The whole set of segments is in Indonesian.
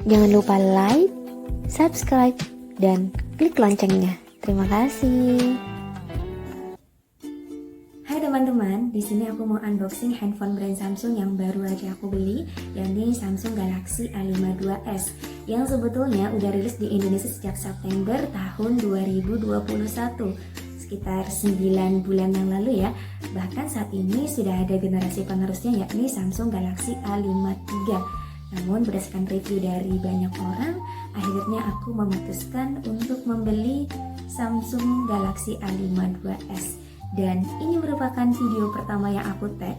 Jangan lupa like, subscribe, dan klik loncengnya. Terima kasih. Hai teman-teman, di sini aku mau unboxing handphone brand Samsung yang baru aja aku beli, yakni Samsung Galaxy A52s yang sebetulnya udah rilis di Indonesia sejak September tahun 2021, sekitar 9 bulan yang lalu ya. Bahkan saat ini sudah ada generasi penerusnya, yakni Samsung Galaxy A53. Namun berdasarkan review dari banyak orang, akhirnya aku memutuskan untuk membeli Samsung Galaxy A52s. Dan ini merupakan video pertama yang aku tag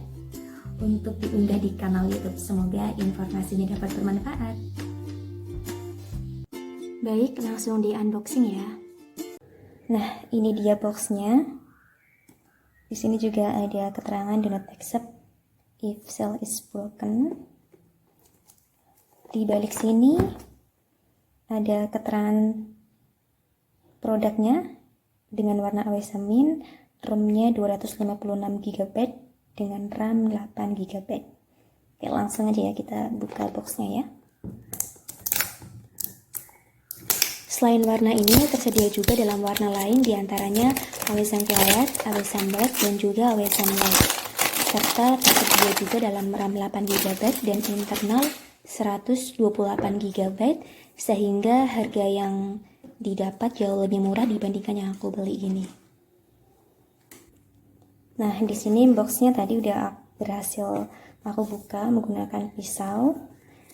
untuk diunggah di kanal YouTube. Semoga informasinya dapat bermanfaat. Baik, langsung di unboxing ya. Nah, ini dia boxnya. Di sini juga ada keterangan do not accept if cell is broken. Di balik sini ada keterangan produknya dengan warna awesa mint, RAM-nya 256GB dengan RAM 8GB. Oke, langsung aja ya kita buka boxnya ya. Selain warna ini tersedia juga dalam warna lain, diantaranya awesan violet, awesan black, dan juga awesan white. Serta tersedia juga dalam RAM 8GB dan internal 128GB, sehingga harga yang didapat jauh lebih murah dibandingkan yang aku beli ini. Nah, di sini boxnya tadi udah berhasil aku buka menggunakan pisau.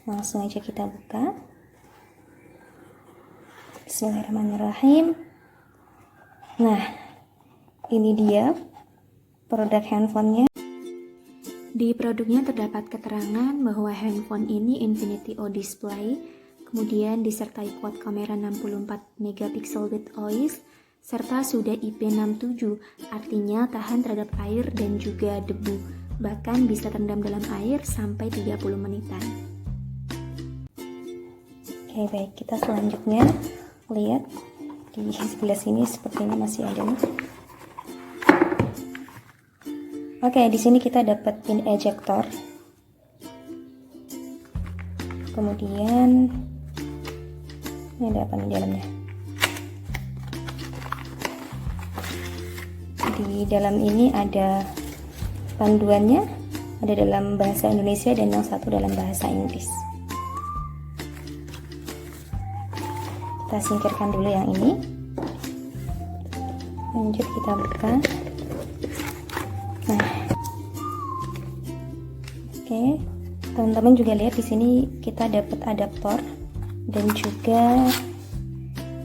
Langsung aja kita buka. Bismillahirrahmanirrahim. Nah, ini dia produk handphonenya. Di produknya terdapat keterangan bahwa handphone ini Infinity O display, kemudian disertai quad kamera 64MP with OIS, serta sudah IP67, artinya tahan terhadap air dan juga debu, bahkan bisa terendam dalam air sampai 30 menitan. Oke, baik, kita selanjutnya lihat di sebelah sini sepertinya masih ada nih. Oke, di sini kita dapat pin ejector. Kemudian ini ada apa di dalamnya? Di dalam ini ada panduannya, ada dalam bahasa Indonesia dan yang satu dalam bahasa Inggris. Kita singkirkan dulu yang ini. Lanjut kita buka. Nah, oke, teman-teman juga lihat di sini kita dapat adaptor dan juga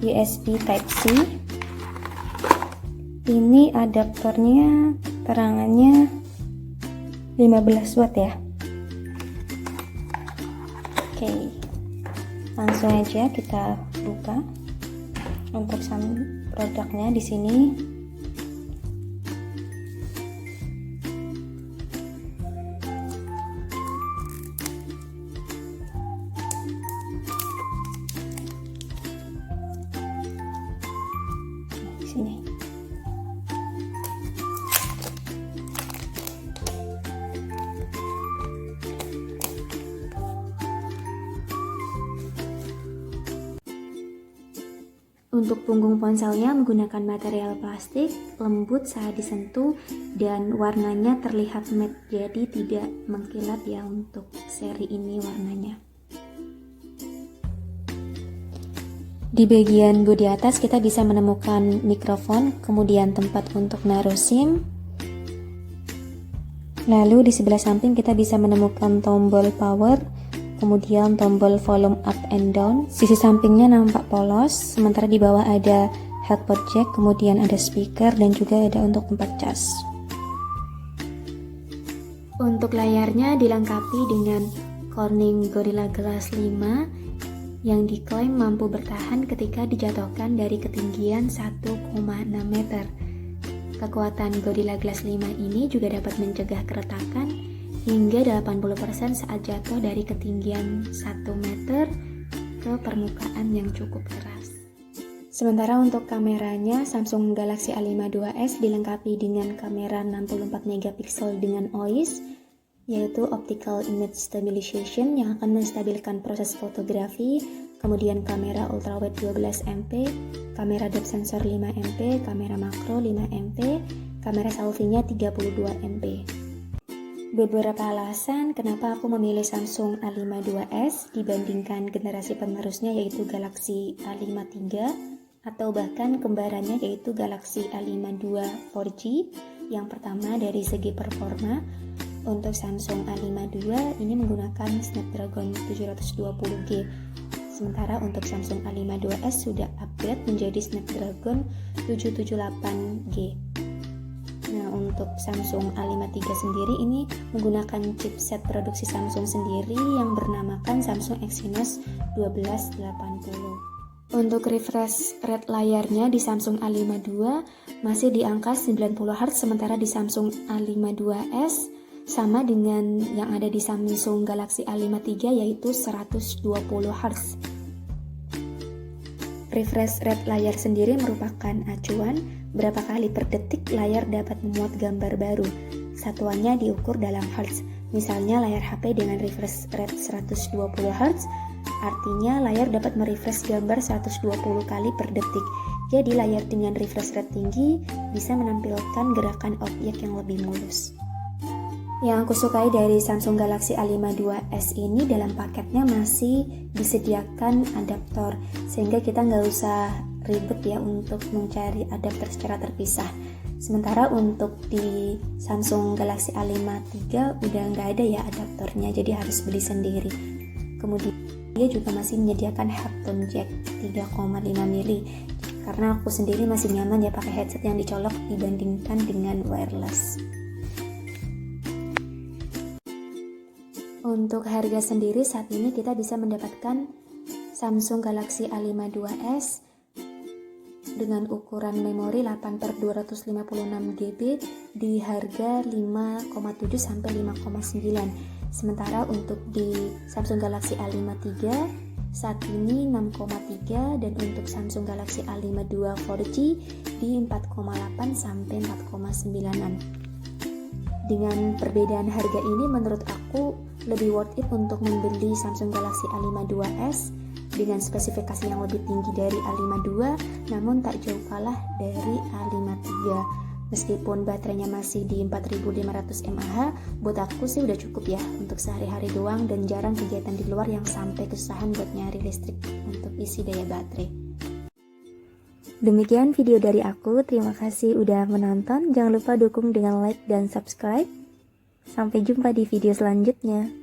USB Type-C. Ini adaptornya terangannya 15 watt ya. Oke, langsung aja kita buka untuk produknya di sini. Sini. Untuk punggung ponselnya menggunakan material plastik, lembut saat disentuh, dan warnanya terlihat matte, jadi tidak mengkilat ya untuk seri ini warnanya. Di bagian bodi atas kita bisa menemukan mikrofon, kemudian tempat untuk naruh SIM. Lalu di sebelah samping kita bisa menemukan tombol power, kemudian tombol volume up and down. Sisi sampingnya nampak polos, sementara di bawah ada headphone jack, kemudian ada speaker dan juga ada untuk tempat cas. Untuk layarnya dilengkapi dengan Corning Gorilla Glass 5 yang diklaim mampu bertahan ketika dijatuhkan dari ketinggian 1,6 meter. Kekuatan Gorilla Glass 5 ini juga dapat mencegah keretakan hingga 80% saat jatuh dari ketinggian 1 meter ke permukaan yang cukup keras. Sementara untuk kameranya, Samsung Galaxy A52s dilengkapi dengan kamera 64MP dengan OIS yaitu Optical Image Stabilization yang akan menstabilkan proses fotografi, kemudian kamera ultrawide 12 MP, kamera depth sensor 5 MP, kamera makro 5 MP, kamera selfie-nya 32 MP. Beberapa alasan kenapa aku memilih Samsung A5 2S dibandingkan generasi penerusnya yaitu Galaxy A5 III atau bahkan kembarannya yaitu Galaxy A5 II 4G. Yang pertama dari segi performa, untuk Samsung A5 II ini menggunakan Snapdragon 720G. Sementara untuk Samsung A5 2S sudah upgrade menjadi Snapdragon 778G. Nah, untuk Samsung A5 III sendiri ini menggunakan chipset produksi Samsung sendiri yang bernamakan Samsung Exynos 1280. Untuk refresh rate layarnya di Samsung A5 II masih di angka 90Hz, sementara di Samsung A5 2S sama dengan yang ada di Samsung Galaxy A5 III yaitu 120Hz. Refresh rate layar sendiri merupakan acuan berapa kali per detik layar dapat memuat gambar baru. Satuannya diukur dalam Hz. Misalnya layar HP dengan refresh rate 120Hz, artinya layar dapat merefresh gambar 120 kali per detik. Jadi layar dengan refresh rate tinggi bisa menampilkan gerakan objek yang lebih mulus. Yang aku sukai dari Samsung Galaxy A5 2S ini dalam paketnya masih disediakan adaptor, sehingga kita nggak usah ribet ya untuk mencari adaptor secara terpisah. Sementara untuk di Samsung Galaxy A5 III udah nggak ada ya adaptornya, jadi harus beli sendiri. Kemudian dia juga masih menyediakan headphone jack 3,5 mili, karena aku sendiri masih nyaman ya pakai headset yang dicolok dibandingkan dengan wireless. Untuk harga sendiri saat ini kita bisa mendapatkan Samsung Galaxy A5 2S dengan ukuran memori 8/256GB di harga 5,7 sampai 5,9. Sementara untuk di Samsung Galaxy A5 III saat ini 6,3 dan untuk Samsung Galaxy A5 II 4G di 4,8 sampai 4,9an. Dengan perbedaan harga ini menurut aku lebih worth it untuk membeli Samsung Galaxy A5 2S dengan spesifikasi yang lebih tinggi dari A5 II, namun tak jauh kalah dari A5 III. Meskipun baterainya masih di 4500 mAh, buat aku sih udah cukup ya untuk sehari-hari doang dan jarang kegiatan di luar yang sampai kesusahan buat nyari listrik untuk isi daya baterai. Demikian video dari aku, terima kasih udah menonton, jangan lupa dukung dengan like dan subscribe. Sampai jumpa di video selanjutnya.